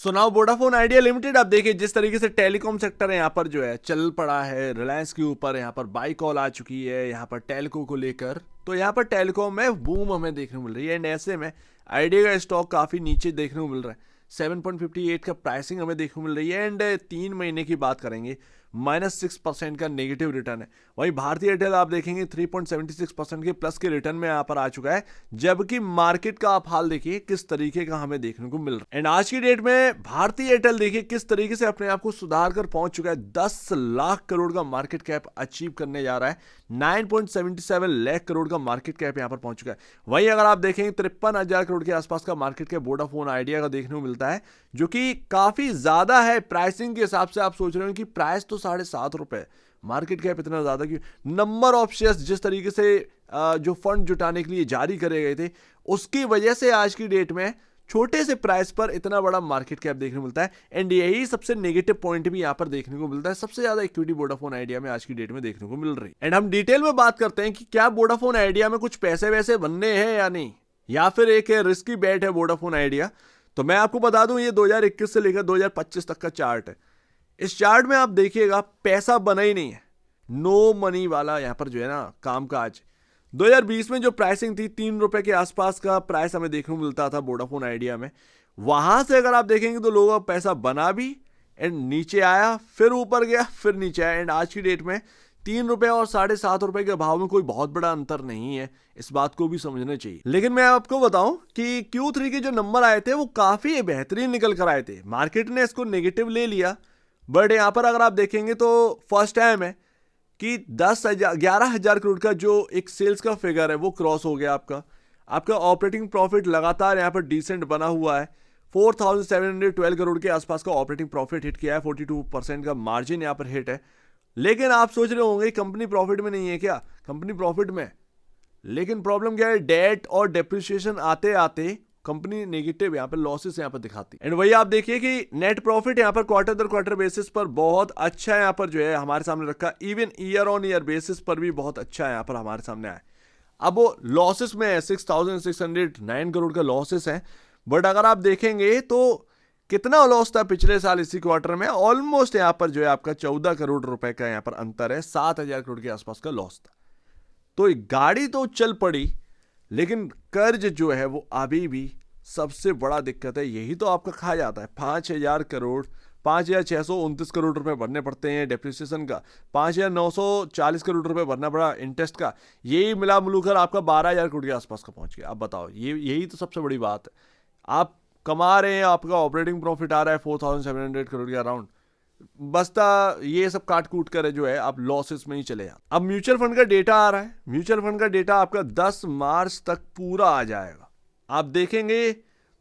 So now Vodafone idea limited आप देखिए जिस तरीके से टेलीकॉम सेक्टर है यहाँ पर जो है चल पड़ा है रिलायंस के ऊपर। यहाँ पर बाई कॉल आ चुकी है यहाँ पर टेलको को लेकर। तो यहाँ पर टेलीकॉम में बूम हमें देखने को मिल रही है एंड ऐसे में आइडिया का स्टॉक काफी नीचे देखने को मिल रहा है। 7.58 का प्राइसिंग हमें देखने को मिल रही है एंड 3 महीने की बात करेंगे -6% का नेगेटिव रिटर्न है। वहीं भारतीय एयरटेल आप देखेंगे 3.76% के प्लस के रिटर्न में यहाँ पर आ चुका है। जबकि मार्केट का आप हाल देखिए किस तरीके का हमें देखने को मिल रहा है एंड आज की डेट में भारतीय एयरटेल देखिए किस तरीके से अपने आप को सुधार कर पहुंच चुका है। 10 लाख करोड़ का मार्केट कैप अचीव करने जा रहा है। 9.77 लाख करोड़ का मार्केट कैप यहाँ पर पहुंच चुका है। वहीं अगर आप देखेंगे 53,000 करोड़ के आसपास का मार्केट कैप वोडाफोन आइडिया का देखने को मिलता है, जो कि काफी ज्यादा है प्राइसिंग के हिसाब से। आप सोच रहे हो कि प्राइस तो ₹7.5, मार्केट कैप इतना ज्यादा क्यों? नंबर ऑफ शेयर्स जिस तरीके से जो फंड जुटाने के लिए जारी करे गए थे उसकी वजह से आज की डेट में छोटे से प्राइस पर इतना बड़ा मार्केट कैप देखने को मिलता है एंड यही सबसे नेगेटिव पॉइंट भी यहाँ पर देखने को मिलता है। सबसे ज्यादा इक्विटी वोडाफोन आइडिया में आज की डेट में देखने को मिल रही है एंड हम डिटेल में बात करते हैं कि क्या वोडाफोन आइडिया में कुछ पैसे वैसे बनने हैं या नहीं, या फिर एक रिस्की बैट है वोडाफोन आइडिया। तो मैं आपको बता दूं ये 2021 से लेकर 2025 तक का चार्ट है। इस चार्ट में आप देखिएगा पैसा बना ही नहीं है, नो मनी वाला यहाँ पर जो है ना काम काज। 2020 में जो प्राइसिंग थी ₹3 के आसपास का प्राइस हमें देखने को मिलता था वोडाफोन आइडिया में। वहां से अगर आप देखेंगे तो लोगों का पैसा बना भी एंड नीचे आया, फिर ऊपर गया, फिर नीचे आया एंड आज की डेट में ₹3 और ₹7.5 के भाव में कोई बहुत बड़ा अंतर नहीं है। इस बात को भी समझना चाहिए। लेकिन मैं आपको बताऊं कि Q3 के जो नंबर आए थे वो काफी बेहतरीन निकल कर आए थे। मार्केट ने इसको नेगेटिव ले लिया, बट यहां पर अगर आप देखेंगे तो फर्स्ट टाइम है कि 11,000 करोड़ का जो एक सेल्स का फिगर है वो क्रॉस हो गया। आपका ऑपरेटिंग प्रॉफिट लगातार यहाँ पर डिसेंट बना हुआ है। 4,712 करोड़ के आसपास का ऑपरेटिंग प्रॉफिट हिट किया है। 42% का मार्जिन यहाँ पर हिट है। लेकिन आप सोच रहे होंगे कंपनी प्रॉफिट में नहीं है क्या? कंपनी प्रॉफिट में, लेकिन प्रॉब्लम क्या है, डेट और डेप्रिसिएशन आते आते कंपनी नेगेटिव यहाँ पर लॉसेस यहाँ पर दिखाती है। एंड वही आप देखिए कि नेट प्रॉफिट यहाँ पर क्वार्टर दर क्वार्टर बेसिस पर बहुत अच्छा यहाँ पर जो है हमारे सामने रखा। Even year on year basis पर भी बहुत अच्छा यहाँ पर हमारे सामने आया। अब वो लॉसेस में है, 6,609 करोड़ का लॉसेस है। बट अगर आप देखेंगे तो कितना लॉस था पिछले साल इसी क्वार्टर में, ऑलमोस्ट यहाँ पर जो है आपका 14 करोड़ रुपए का यहाँ पर अंतर है। 7,000 करोड़ के आसपास का लॉस था। तो गाड़ी तो चल पड़ी, लेकिन कर्ज जो है वो अभी भी सबसे बड़ा दिक्कत है। यही तो आपका खा जाता है। 5,000 करोड़, 5,629 करोड़ रुपए भरने पड़ते हैं डेप्रिसिएशन का, 5,940 करोड़ रुपए भरना पड़ा इंटरेस्ट का। यही मिला मिलकर आपका 12,000 करोड़ के आसपास का पहुंच गया। अब बताओ, यही तो सबसे बड़ी बात है। आप कमा रहे हैं, आपका ऑपरेटिंग प्रॉफिट आ रहा है 4,700 करोड़ के अराउंड, बसता ये सब काट कूट कर जो है आप लॉसेस में ही चले जाते। अब म्यूचुअल फंड का डेटा आ रहा है। म्यूचुअल फंड का डेटा आपका 10 मार्च तक पूरा आ जाएगा। आप देखेंगे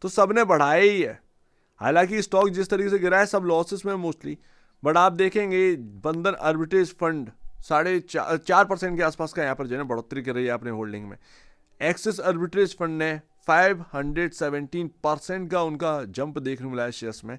तो सबने बढ़ाया ही है। हालांकि स्टॉक जिस तरीके से गिरा है सब लॉसेस में मोस्टली, बट आप देखेंगे बंधन आर्बिट्रेज फंड 4.5% के आसपास का यहाँ पर जो है बढ़ोतरी कर रही है अपने होल्डिंग में। एक्सिस आर्बिट्रेज फंड ने 517% का उनका जंप देखने को मिला है शेयर्स में।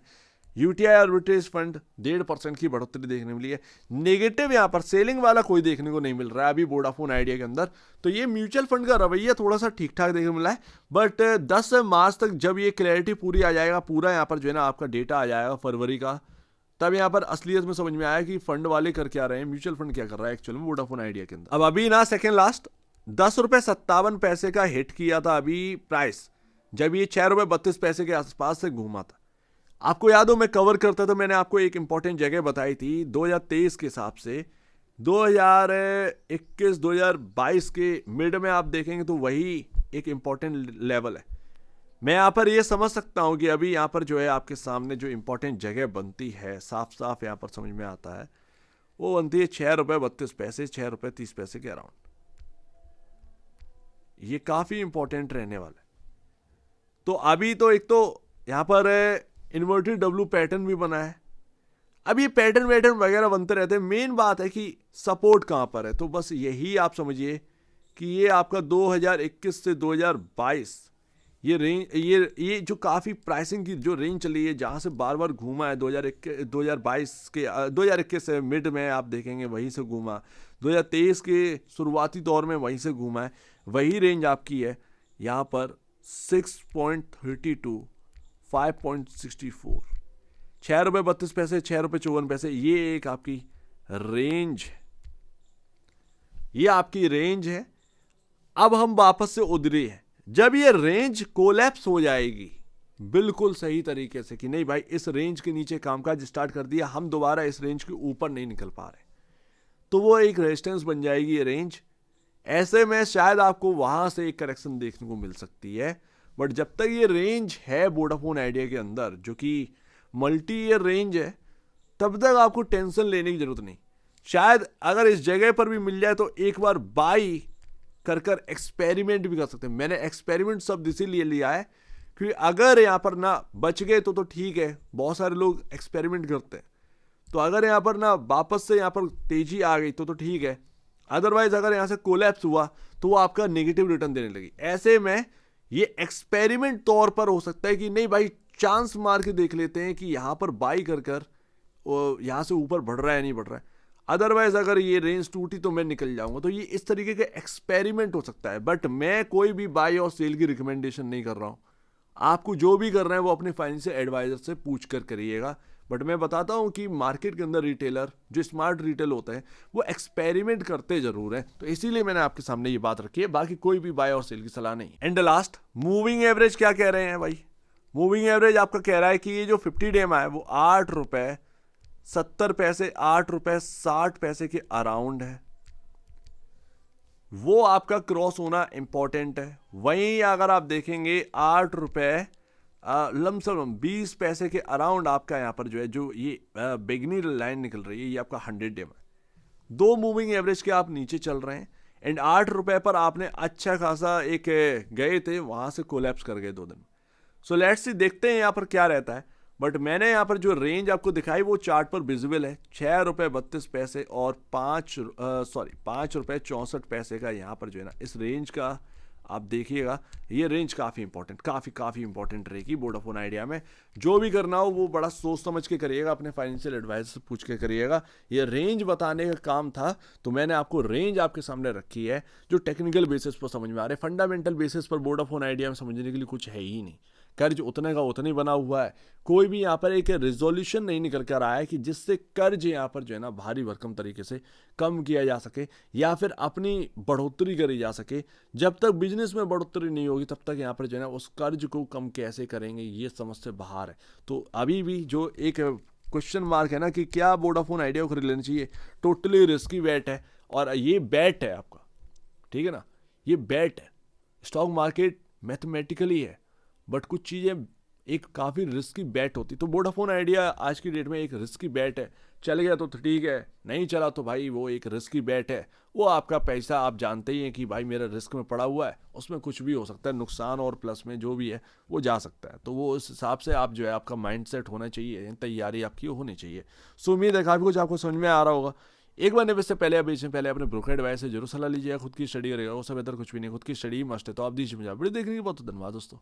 यूटीआई आर्बिट्रेज फंड 1.5% की बढ़ोतरी देखने मिली है। नेगेटिव यहाँ पर सेलिंग वाला कोई देखने को नहीं मिल रहा है अभी वोडाफोन आइडिया के अंदर। तो ये म्यूचुअल फंड का रवैया थोड़ा सा ठीक ठाक देखने को मिला है। बट 10 मार्च तक जब ये क्लैरिटी पूरी आ जाएगा, पूरा यहाँ पर जो है ना आपका डेटा आ जाएगा फरवरी का, तब यहाँ पर असलियत में समझ में आया कि फंड वाले कर क्या रहे हैं, म्यूचुअल फंड क्या कर रहा है एक्चुअल में वोडाफोन आइडिया के अंदर। अब अभी ना सेकेंड लास्ट ₹10.57 का हिट किया था अभी प्राइस, जब ये ₹6.32 के आसपास से घूमा था। आपको याद हो मैं कवर करता था, मैंने आपको एक इंपॉर्टेंट जगह बताई थी 2023 के हिसाब से। 2021-2022 के मिड में आप देखेंगे तो वही एक इंपॉर्टेंट लेवल है। मैं यहाँ पर ये समझ सकता हूँ कि अभी यहाँ पर जो है आपके सामने जो इंपॉर्टेंट जगह बनती है, साफ साफ यहाँ पर समझ में आता है, वो बनती है ₹6.32, ₹6.30 के अराउंड। ये काफी इंपॉर्टेंट रहने वाला है। तो अभी तो एक तो यहाँ पर इन्वर्टेड डब्ल्यू पैटर्न भी बना है। अब ये पैटर्न वैटर्न वगैरह बनते रहते हैं। मेन बात है कि सपोर्ट कहां पर है। तो बस यही आप समझिए कि ये आपका 2021 से 2022 ये रेंज, ये जो काफी प्राइसिंग की जो रेंज चली है, जहां से बार बार घूमा है 2021 से मिड में आप देखेंगे वहीं से घूमा, 2023 के शुरुआती दौर में वहीं से घूमा है, वही रेंज आपकी है यहाँ पर 6.32 5.64, 6 रुपये 32 पैसे, 6 रुपये 54 पैसे, ये एक आपकी रेंज है, ये आपकी रेंज है। अब हम वापस से उधरे हैं, जब ये रेंज कोलैप्स हो जाएगी बिल्कुल सही तरीके से कि नहीं भाई इस रेंज के नीचे कामकाज स्टार्ट कर दिया, हम दोबारा इस रेंज के ऊपर नहीं निकल पा रहे, तो वो एक रेजिस्टेंस बन जाएगी ये रेंज। ऐसे में शायद आपको वहां से एक करेक्शन देखने को मिल सकती है, बट जब तक ये रेंज है वोडाफोन आइडिया के अंदर जो कि मल्टी ईयर रेंज है, तब तक आपको टेंशन लेने की जरूरत नहीं। शायद अगर इस जगह पर भी मिल जाए तो एक बार बाई कर एक्सपेरिमेंट भी कर सकते हैं। मैंने एक्सपेरिमेंट शब्द इसीलिए लिया है क्योंकि अगर यहाँ पर ना बच गए तो ठीक है, बहुत सारे लोग एक्सपेरिमेंट करते हैं, तो अगर यहाँ पर ना वापस से यहाँ पर तेजी आ गई तो ठीक है, अदरवाइज अगर यहाँ से कोलैप्स हुआ तो वो आपका नेगेटिव रिटर्न देने लगी। ऐसे में ये एक्सपेरिमेंट तौर पर हो सकता है कि नहीं भाई चांस मार के देख लेते हैं कि यहाँ पर बाई कर यहाँ से ऊपर बढ़ रहा है नहीं बढ़ रहा है, अदरवाइज अगर ये रेंज टूटी तो मैं निकल जाऊंगा। तो ये इस तरीके का एक्सपेरिमेंट हो सकता है, बट मैं कोई भी बाई और सेल की रिकमेंडेशन नहीं कर रहा हूँ। आपको जो भी करना है वो अपने फाइनेंशियल एडवाइजर से पूछ कर करिएगा, बट मैं बताता हूँ कि मार्केट के अंदर रिटेलर जो स्मार्ट रिटेल होते हैं वो एक्सपेरिमेंट करते जरूर हैं, तो इसीलिए मैंने आपके सामने ये बात रखी है, बाकी कोई भी बाय और सेल की सलाह नहीं। एंड लास्ट, मूविंग एवरेज क्या कह रहे हैं भाई? मूविंग एवरेज आपका कह रहा है कि ये जो 50 डे है वो 8 रुपये 70 पैसे 8 रुपये 60 पैसे के अराउंड है, वो आपका क्रॉस होना इंपॉर्टेंट है। वहीं अगर आप देखेंगे 8 रुपये लमसम 20 पैसे के अराउंड आपका यहाँ पर जो है जो ये बेगनी लाइन निकल रही है, ये आपका 100 डे में 2 मूविंग एवरेज के आप नीचे चल रहे हैं। एंड 8 रुपये पर आपने अच्छा खासा एक गए थे, वहाँ से कोलैप्स कर गए 2 दिन। सो लेट्स सी, देखते हैं यहाँ पर क्या रहता है, बट मैंने यहाँ पर जो रेंज आपको दिखाई वो चार्ट पर विजिबल है, 6 रुपये 32 पैसे और 5 रुपये 64 पैसे का यहाँ पर जो है ना इस रेंज का आप देखिएगा, ये रेंज काफ़ी इंपॉर्टेंट रहेगी वोडाफोन आइडिया में। जो भी करना हो वो बड़ा सोच समझ के करिएगा, अपने फाइनेंशियल एडवाइजर से पूछ के करिएगा। ये रेंज बताने का काम था तो मैंने आपको रेंज आपके सामने रखी है जो टेक्निकल बेसिस पर समझ में आ रहे हैं। फंडामेंटल बेसिस पर वोडाफोन आइडिया में समझने के लिए कुछ है ही नहीं, कर्ज उतने का उतना ही बना हुआ है, कोई भी यहाँ पर एक रेजोल्यूशन नहीं निकल कर आया है कि जिससे कर्ज यहाँ पर जो है ना भारी भरकम तरीके से कम किया जा सके या फिर अपनी बढ़ोतरी करी जा सके। जब तक बिजनेस में बढ़ोतरी नहीं होगी तब तक यहाँ पर जो है ना उस कर्ज को कम कैसे करेंगे ये समझ से बाहर है। तो अभी भी जो एक क्वेश्चन मार्क है ना कि क्या वोडाफोन आइडिया को खरीद लेना चाहिए, टोटली रिस्की बैट है, और ये बैट है आपका, ठीक है ना, ये बैट है। स्टॉक मार्केट मैथमेटिकली है, बट कुछ चीज़ें एक काफ़ी रिस्की बैट होती, तो वोडाफोन आइडिया आज की डेट में एक रिस्की बैट है। चल गया तो ठीक है, नहीं चला तो भाई वो एक रिस्की बैट है, वो आपका पैसा आप जानते ही हैं कि भाई मेरा रिस्क में पड़ा हुआ है, उसमें कुछ भी हो सकता है, नुकसान और प्लस में जो भी है वो जा सकता है। तो वो उस हिसाब से आप जो है आपका माइंडसेट होना चाहिए, तैयारी आपकी होनी चाहिए। सो उम्मीद है काफ़ी कुछ आपको समझ में आ रहा होगा। एक बार निवेश से पहले या बेचने पहले अपने ब्रोकर एडवाइस से जरूर सलाह लीजिएगा, खुद की स्टडी करेगा, उससे बेहतर कुछ भी नहीं, खुद की स्टडी मस्ट है। तो आप दीजिए मुझे वीडियो देखने के लिए बहुत धन्यवाद दोस्तों।